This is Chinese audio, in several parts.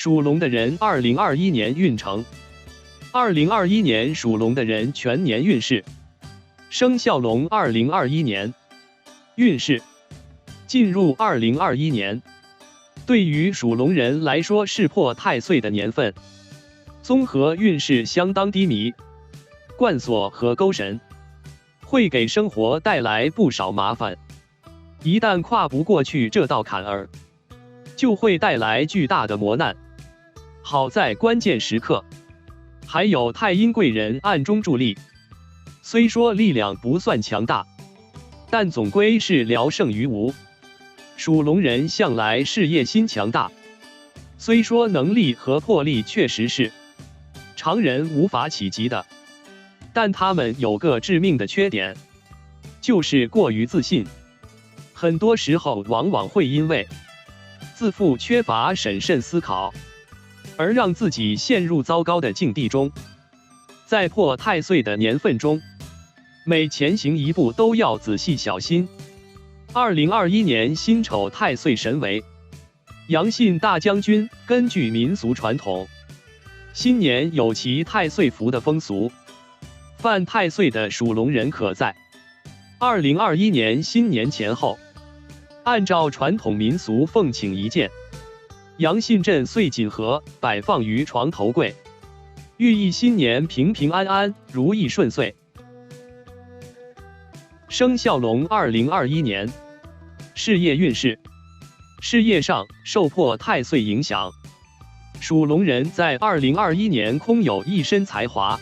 属龙的人2021年运程。2021年属龙的人全年运势。生肖龙2021年运势。进入2021年，对于属龙人来说是破太岁的年份，综合运势相当低迷，贯锁和勾神，会给生活带来不少麻烦。一旦跨不过去这道坎儿，就会带来巨大的磨难。好在关键时刻，还有太阴贵人暗中助力，虽说力量不算强大，但总归是聊胜于无。属龙人向来事业心强大，虽说能力和魄力确实是常人无法企及的，但他们有个致命的缺点，就是过于自信。很多时候往往会因为自负缺乏审慎思考，而让自己陷入糟糕的境地中。在破太岁的年份中，每前行一步都要仔细小心。2021年辛丑太岁神为阳信大将军，根据民俗传统，新年有其太岁符的风俗，犯太岁的属龙人可在2021年新年前后，按照传统民俗奉请一件阳信镇岁锦盒摆放于床头柜，寓意新年平平安安、如意顺遂。生肖龙2021年事业运势。事业上受破太岁影响，属龙人在2021年空有一身才华，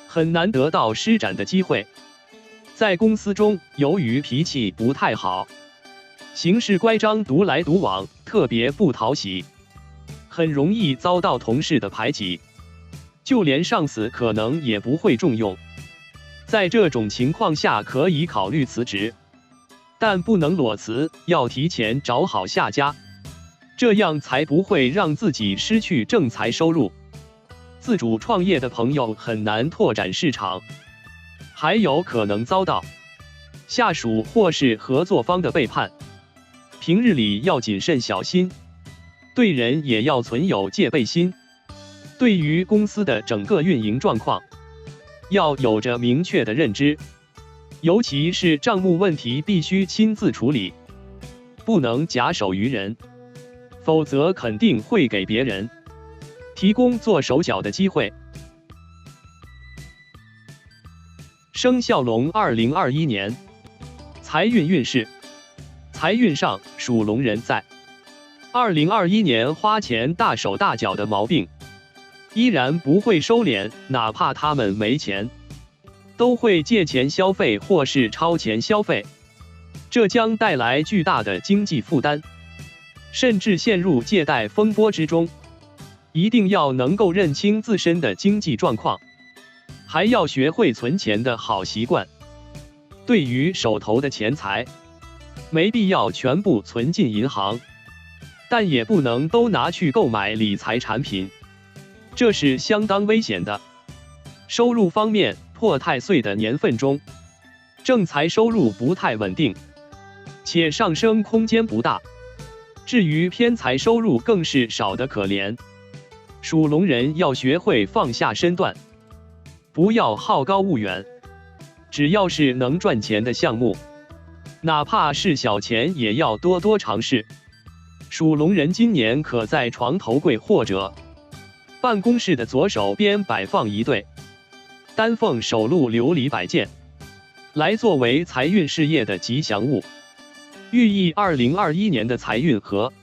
很难得到施展的机会。在公司中，由于脾气不太好，行事乖张，独来独往，特别不讨喜，很容易遭到同事的排挤，就连上司可能也不会重用。在这种情况下，可以考虑辞职，但不能裸辞，要提前找好下家，这样才不会让自己失去正财收入。自主创业的朋友很难拓展市场，还有可能遭到下属或是合作方的背叛。平日里要谨慎小心，对人也要存有戒备心。对于公司的整个运营状况，要有着明确的认知，尤其是账目问题必须亲自处理，不能假手于人，否则肯定会给别人提供做手脚的机会。生肖龙2021年财运运势。财运上，属龙人在2021年花钱大手大脚的毛病依然不会收敛，哪怕他们没钱，都会借钱消费或是超前消费，这将带来巨大的经济负担，甚至陷入借贷风波之中。一定要能够认清自身的经济状况，还要学会存钱的好习惯。对于手头的钱财，没必要全部存进银行，但也不能都拿去购买理财产品，这是相当危险的。收入方面，破太岁的年份中，正财收入不太稳定，且上升空间不大。至于偏财收入更是少得可怜。属龙人要学会放下身段，不要好高骛远，只要是能赚钱的项目，哪怕是小钱也要多多尝试。属龙人今年可在床头柜或者办公室的左手边摆放一对丹凤手录琉璃摆件，来作为财运事业的吉祥物，寓意2021年的财运和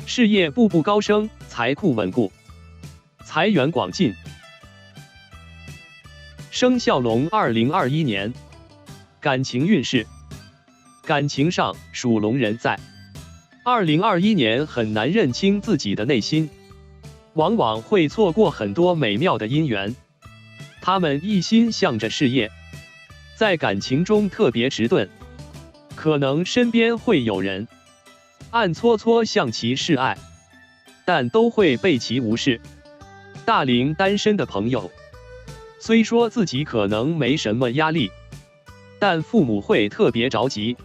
事业步步高升，财库稳固，财源广进。生肖龙2021年感情运势。感情上，属龙人在2021年很难认清自己的内心，往往会错过很多美妙的姻缘。他们一心向着事业，在感情中特别迟钝，可能身边会有人暗搓搓向其示爱，但都会被其无视。大龄单身的朋友，虽说自己可能没什么压力，但父母会特别着急，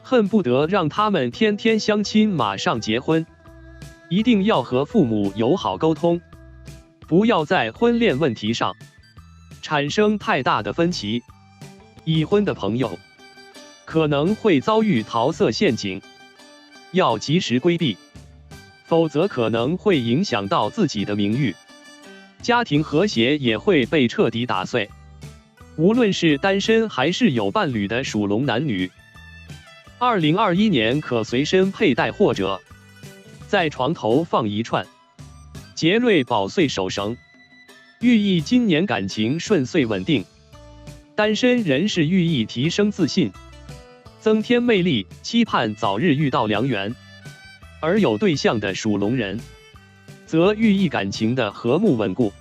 恨不得让他们天天相亲马上结婚。一定要和父母友好沟通，不要在婚恋问题上产生太大的分歧。已婚的朋友可能会遭遇桃色陷阱，要及时规避，否则可能会影响到自己的名誉，家庭和谐也会被彻底打碎。无论是单身还是有伴侣的属龙男女，2021年可随身佩戴或者在床头放一串节瑞宝穗手绳，寓意今年感情顺遂稳定。单身人士寓意提升自信，增添魅力，期盼早日遇到良缘。而有对象的属龙人，则寓意感情的和睦稳固，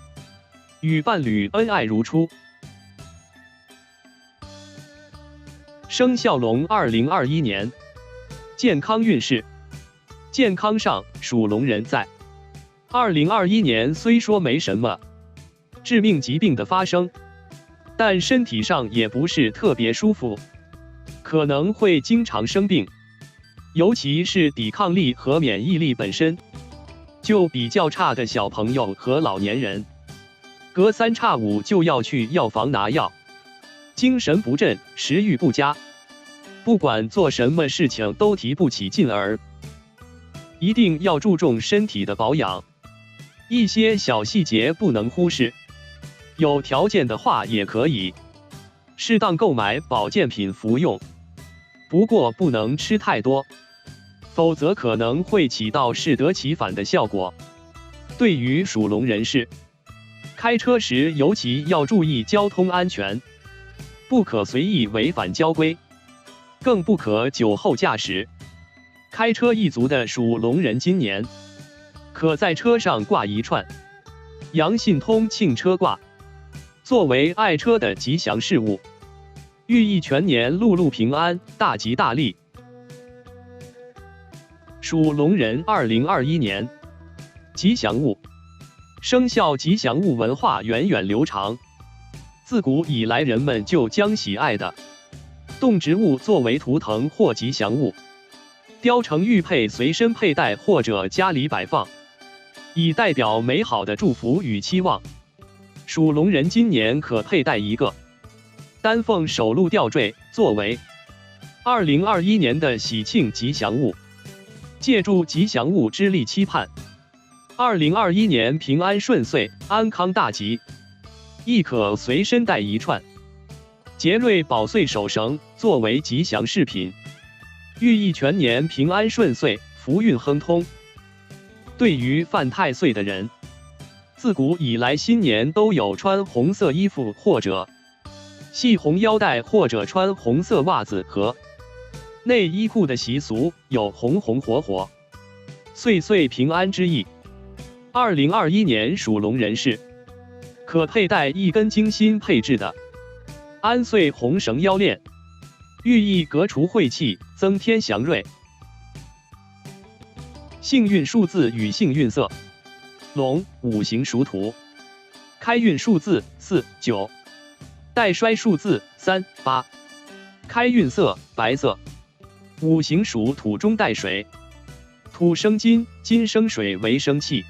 与伴侣恩爱如初。生肖龙2021年健康运势。健康上，属龙人在2021年虽说没什么致命疾病的发生，但身体上也不是特别舒服，可能会经常生病，尤其是抵抗力和免疫力本身就比较差的小朋友和老年人，隔三差五就要去药房拿药，精神不振，食欲不佳，不管做什么事情都提不起劲儿。一定要注重身体的保养，一些小细节不能忽视。有条件的话也可以适当购买保健品服用，不过不能吃太多，否则可能会起到适得其反的效果。对于属龙人士，开车时尤其要注意交通安全，不可随意违反交规，更不可酒后驾驶。开车一族的属龙人今年可在车上挂一串杨信通庆车挂，作为爱车的吉祥事物，寓意全年路路平安，大吉大利。属龙人2021年吉祥物。生肖吉祥物文化源远流长，自古以来人们就将喜爱的动植物作为图腾或吉祥物，雕成玉佩随身佩戴或者家里摆放，以代表美好的祝福与期望。属龙人今年可佩戴一个丹凤手鹿吊坠，作为2021年的喜庆吉祥物，借助吉祥物之力期盼2021年平安顺遂，安康大吉。亦可随身带一串节瑞宝穗手绳，作为吉祥饰品，寓意全年平安顺遂，福运亨通。对于犯太岁的人，自古以来新年都有穿红色衣服或者系红腰带或者穿红色袜子和内衣裤的习俗，有红红火火，岁岁平安之意。2021年属龙人士可佩戴一根精心配置的安岁红绳腰链，寓意革除晦气，增添祥瑞。幸运数字与幸运色。龙，五行属土，开运数字4、9，带衰数字3、8，开运色白色。五行属土中带水，土生金，金生水为生气，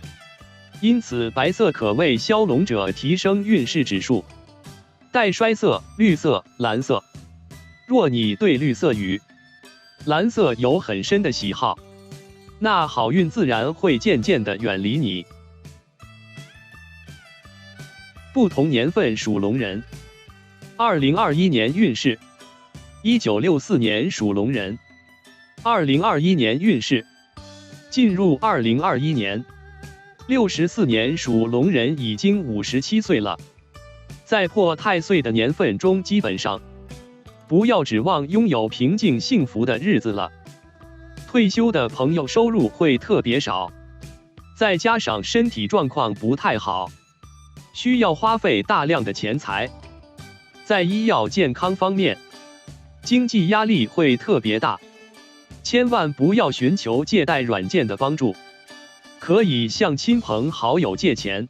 因此白色可为消龙者提升运势指数。带衰色绿色、蓝色。若你对绿色与蓝色有很深的喜好，那好运自然会渐渐地远离你。不同年份属龙人。2021年运势。1964年属龙人。2021年运势。进入2021年，64年属龙人已经57岁了，在破太岁的年份中，基本上不要指望拥有平静幸福的日子了。退休的朋友收入会特别少，再加上身体状况不太好，需要花费大量的钱财。在医药健康方面，经济压力会特别大，千万不要寻求借贷软件的帮助，可以向亲朋好友借钱，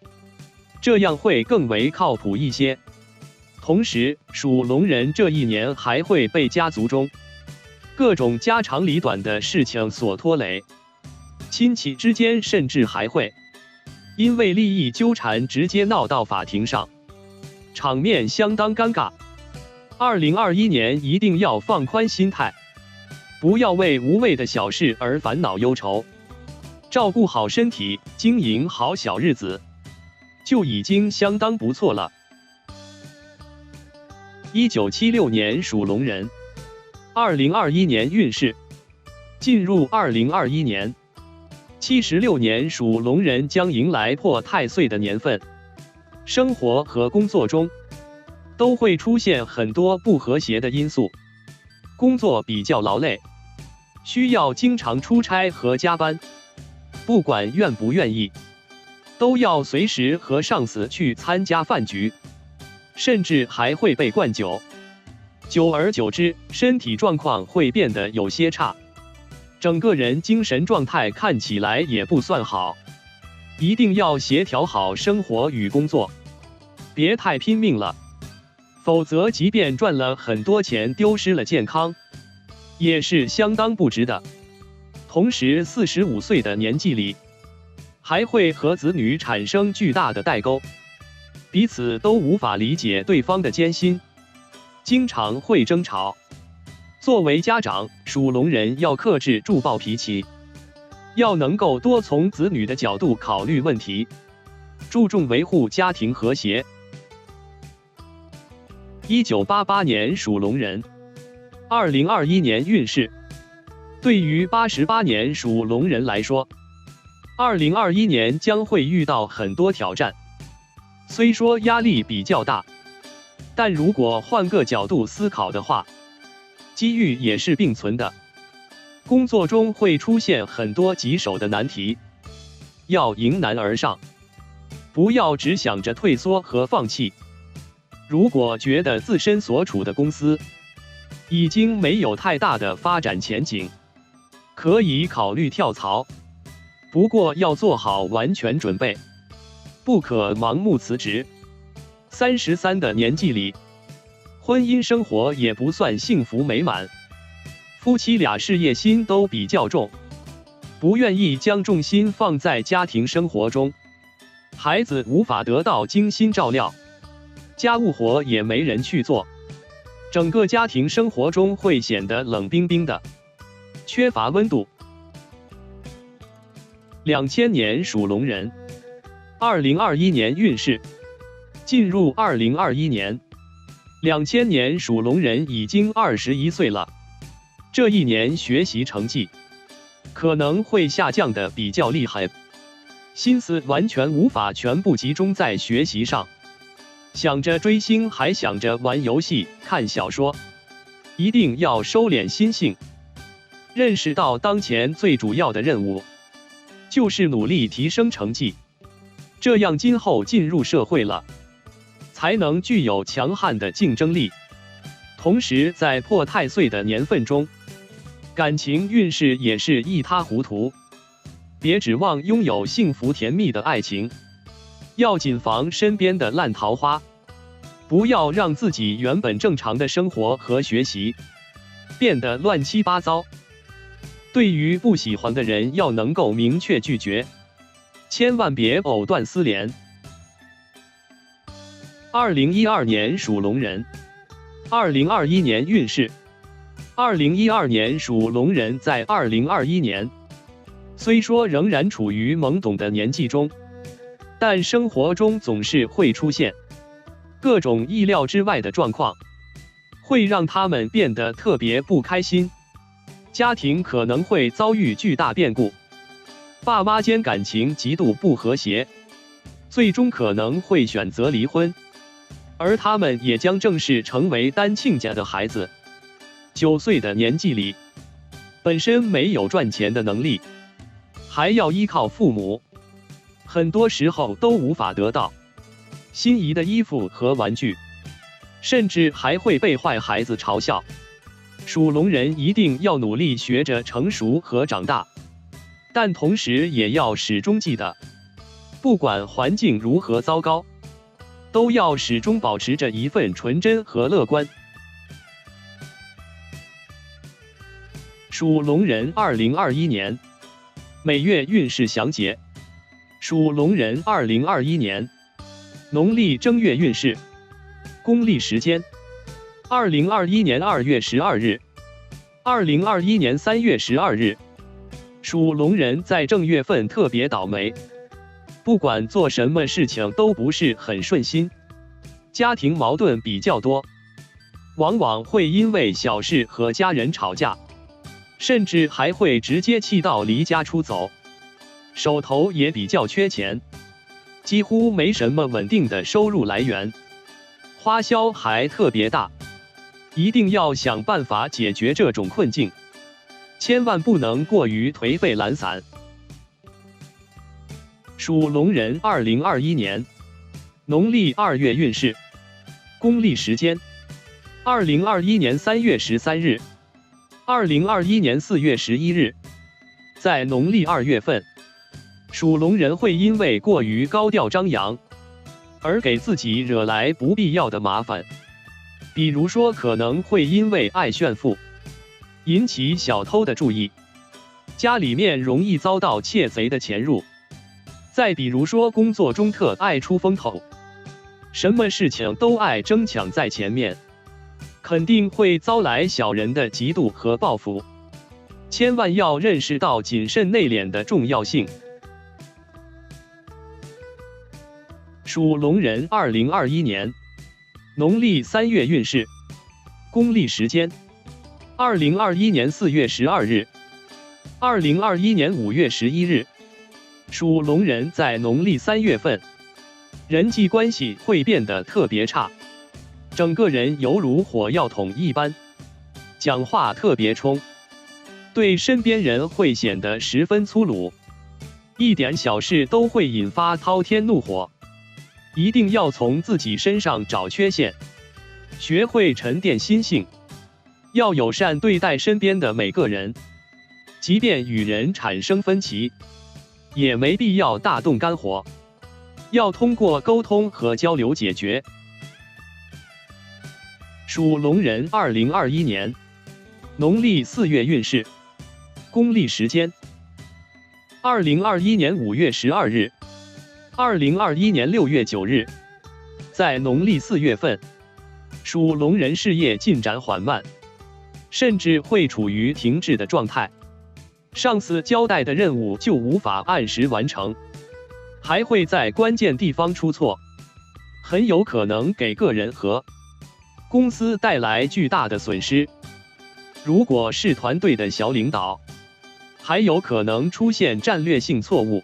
这样会更为靠谱一些。同时，属龙人这一年还会被家族中各种家长里短的事情所拖累，亲戚之间甚至还会因为利益纠缠直接闹到法庭上，场面相当尴尬。2021年一定要放宽心态，不要为无谓的小事而烦恼忧愁，照顾好身体，经营好小日子，就已经相当不错了。1976年属龙人，2021年运势。进入2021年，76年属龙人将迎来破太岁的年份，生活和工作中都会出现很多不和谐的因素，工作比较劳累，需要经常出差和加班，不管愿不愿意，都要随时和上司去参加饭局，甚至还会被灌酒，久而久之，身体状况会变得有些差，整个人精神状态看起来也不算好，一定要协调好生活与工作，别太拼命了，否则即便赚了很多钱，丢失了健康，也是相当不值的。同时，45岁的年纪里，还会和子女产生巨大的代沟，彼此都无法理解对方的艰辛，经常会争吵。作为家长，属龙人要克制住暴脾气，要能够多从子女的角度考虑问题，注重维护家庭和谐。1988年属龙人，2021年运势。对于88年属龙人来说，2021年将会遇到很多挑战，虽说压力比较大，但如果换个角度思考的话，机遇也是并存的。工作中会出现很多棘手的难题，要迎难而上，不要只想着退缩和放弃。如果觉得自身所处的公司已经没有太大的发展前景，可以考虑跳槽，不过要做好完全准备，不可盲目辞职。33的年纪里，婚姻生活也不算幸福美满，夫妻俩事业心都比较重，不愿意将重心放在家庭生活中，孩子无法得到精心照料，家务活也没人去做，整个家庭生活中会显得冷冰冰的，缺乏温度。2000年属龙人，2021年运势。进入2021年，2000年属龙人已经21岁了，这一年学习成绩可能会下降的比较厉害，心思完全无法全部集中在学习上，想着追星还想着玩游戏、看小说，一定要收敛心性，认识到当前最主要的任务就是努力提升成绩，这样今后进入社会了，才能具有强悍的竞争力。同时，在破太岁的年份中，感情运势也是一塌糊涂，别指望拥有幸福甜蜜的爱情，要谨防身边的烂桃花，不要让自己原本正常的生活和学习变得乱七八糟。对于不喜欢的人，要能够明确拒绝，千万别藕断丝连。2012年属龙人，2021年运势。2012年属龙人在2021年，虽说仍然处于懵懂的年纪中，但生活中总是会出现各种意料之外的状况，会让他们变得特别不开心，家庭可能会遭遇巨大变故，爸妈间感情极度不和谐，最终可能会选择离婚，而他们也将正式成为单亲家的孩子。9岁的年纪里，本身没有赚钱的能力，还要依靠父母，很多时候都无法得到心仪的衣服和玩具，甚至还会被坏孩子嘲笑。属龙人一定要努力学着成熟和长大，但同时也要始终记得，不管环境如何糟糕，都要始终保持着一份纯真和乐观。属龙人2021年每月运势详解。属龙人2021年农历正月运势，公历时间：2021年2月12日，2021年3月12日。属龙人在正月份特别倒霉，不管做什么事情都不是很顺心，家庭矛盾比较多，往往会因为小事和家人吵架，甚至还会直接气到离家出走。手头也比较缺钱，几乎没什么稳定的收入来源，花销还特别大，一定要想办法解决这种困境，千万不能过于颓废懒散。属龙人2021年农历2月运势，公历时间：2021年3月13日，2021年4月11日。在农历2月份，属龙人会因为过于高调张扬，而给自己惹来不必要的麻烦。比如说，可能会因为爱炫富，引起小偷的注意，家里面容易遭到窃贼的潜入。再比如说，工作中特爱出风头，什么事情都爱争抢在前面，肯定会遭来小人的嫉妒和报复。千万要认识到谨慎内敛的重要性。属龙人2021年农历3月运势，公历时间：2021年4月12日，2021年5月11日。属龙人在农历3月份，人际关系会变得特别差，整个人犹如火药桶一般，讲话特别冲，对身边人会显得十分粗鲁，一点小事都会引发滔天怒火。一定要从自己身上找缺陷，学会沉淀心性，要友善对待身边的每个人，即便与人产生分歧，也没必要大动肝火，要通过沟通和交流解决。属龙人2021年农历4月运势，公历时间：2021年5月12日，2021年6月9日。在农历4月份，属龙人事业进展缓慢，甚至会处于停滞的状态，上司交代的任务就无法按时完成，还会在关键地方出错，很有可能给个人和公司带来巨大的损失。如果是团队的小领导，还有可能出现战略性错误，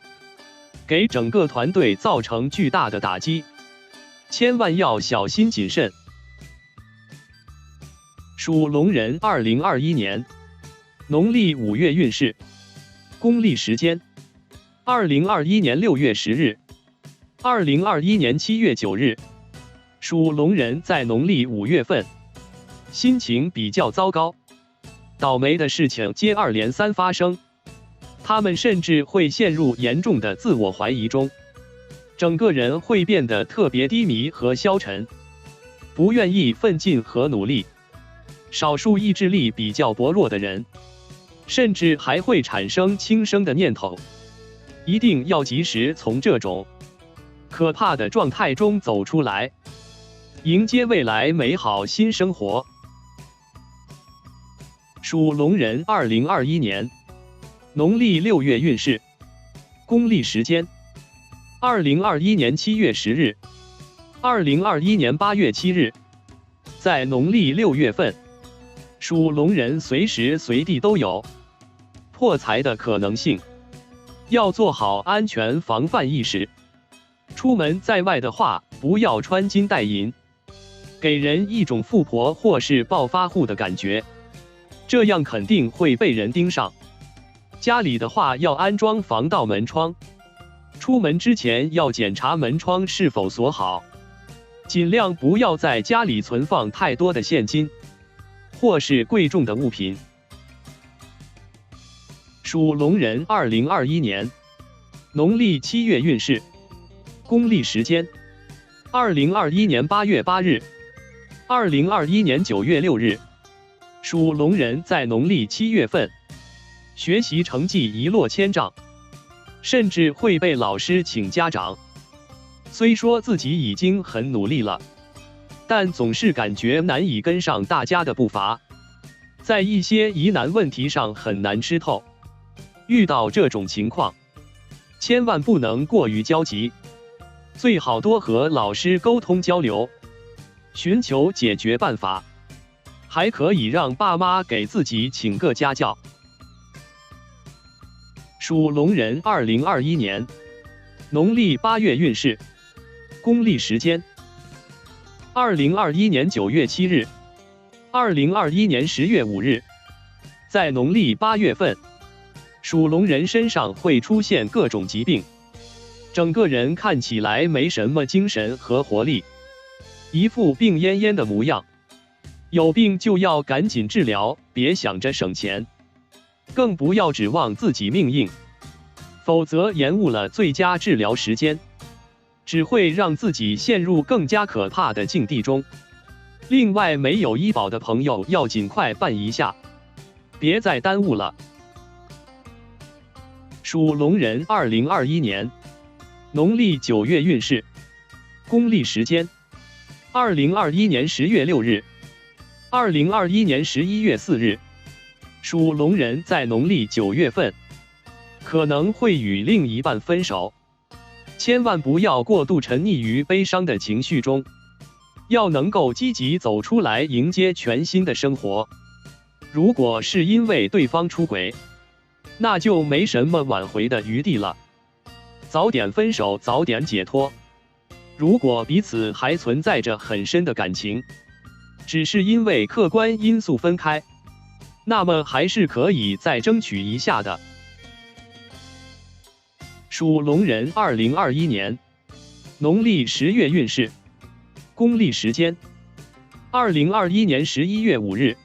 给整个团队造成巨大的打击，千万要小心谨慎。属龙人2021年农历5月运势，公历时间：2021年6月10日，2021年7月9日。属龙人在农历5月份，心情比较糟糕，倒霉的事情接二连三发生，他们甚至会陷入严重的自我怀疑中，整个人会变得特别低迷和消沉，不愿意奋进和努力。少数意志力比较薄弱的人，甚至还会产生轻生的念头。一定要及时从这种可怕的状态中走出来，迎接未来美好新生活。属龙人2021年农历6月运势，公历时间：2021年7月10日，2021年8月7日。在农历6月份，属龙人随时随地都有破财的可能性，要做好安全防范意识。出门在外的话，不要穿金戴银，给人一种富婆或是暴发户的感觉，这样肯定会被人盯上。家里的话要安装防盗门窗，出门之前要检查门窗是否锁好，尽量不要在家里存放太多的现金或是贵重的物品。属龙人2021年农历7月运势，公历时间：2021年8月8日，2021年9月6日。属龙人在农历7月份，学习成绩一落千丈，甚至会被老师请家长。虽说自己已经很努力了，但总是感觉难以跟上大家的步伐，在一些疑难问题上很难吃透。遇到这种情况，千万不能过于焦急，最好多和老师沟通交流，寻求解决办法，还可以让爸妈给自己请个家教。属龙人2021年农历8月运势，公历时间2021年9月7日，2021年10月5日，在农历8月份，属龙人身上会出现各种疾病，整个人看起来没什么精神和活力，一副病恹恹的模样。有病就要赶紧治疗，别想着省钱，更不要指望自己命硬，否则延误了最佳治疗时间，只会让自己陷入更加可怕的境地中。另外，没有医保的朋友要尽快办一下，别再耽误了。属龙人2021年农历9月运势，公历时间2021年10月6日，2021年11月4日，属龙人在农历9月份可能会与另一半分手，千万不要过度沉溺于悲伤的情绪中，要能够积极走出来，迎接全新的生活。如果是因为对方出轨，那就没什么挽回的余地了，早点分手，早点解脱。如果彼此还存在着很深的感情，只是因为客观因素分开，那么还是可以再争取一下的。属龙人2021年农历10月运势，公历时间2021年11月5日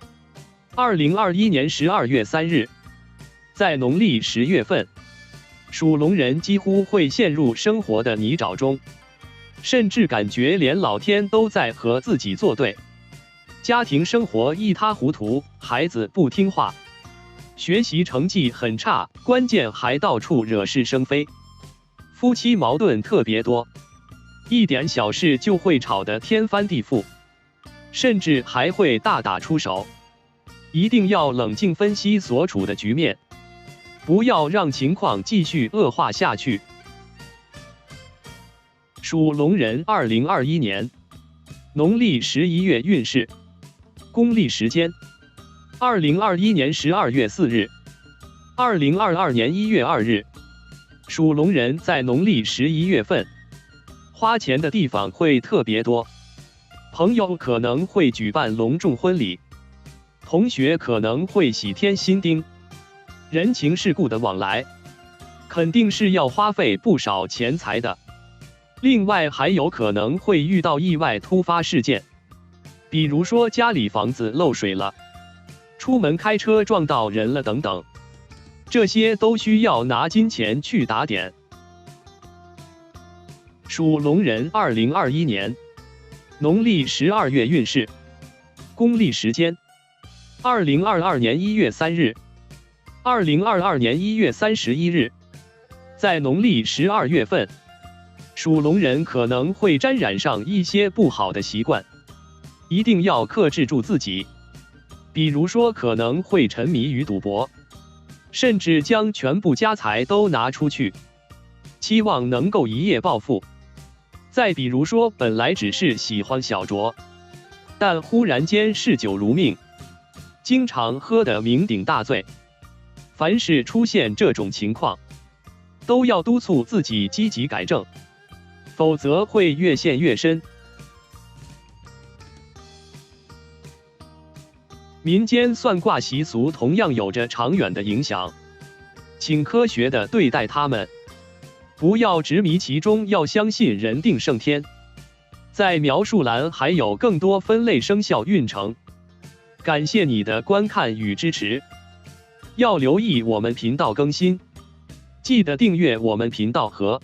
，2021年12月3日，在农历10月份，属龙人几乎会陷入生活的泥沼中，甚至感觉连老天都在和自己作对。家庭生活一塌糊涂，孩子不听话，学习成绩很差，关键还到处惹是生非。夫妻矛盾特别多，一点小事就会吵得天翻地覆，甚至还会大打出手。一定要冷静分析所处的局面，不要让情况继续恶化下去。属龙人2021年农历11月运势，公历时间2021年12月4日，2022年1月2日，属龙人在农历11月份，花钱的地方会特别多，朋友可能会举办隆重婚礼，同学可能会喜添新丁，人情世故的往来，肯定是要花费不少钱财的。另外还有可能会遇到意外突发事件，比如说家里房子漏水了，出门开车撞到人了等等，这些都需要拿金钱去打点。属龙人2021年农历12月运势，公历时间2022年1月3日，2022年1月31日，在农历12月份，属龙人可能会沾染上一些不好的习惯，一定要克制住自己。比如说可能会沉迷于赌博，甚至将全部家财都拿出去，期望能够一夜暴富。再比如说本来只是喜欢小酌，但忽然间嗜酒如命，经常喝得酩酊大醉。凡是出现这种情况，都要督促自己积极改正，否则会越陷越深。民间算卦习俗同样有着长远的影响，请科学地对待它们，不要执迷其中，要相信人定胜天。在描述栏还有更多分类生肖运程。感谢你的观看与支持，要留意我们频道更新，记得订阅我们频道和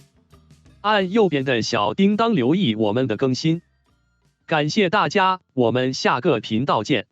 按右边的小叮当留意我们的更新。感谢大家，我们下个频道见。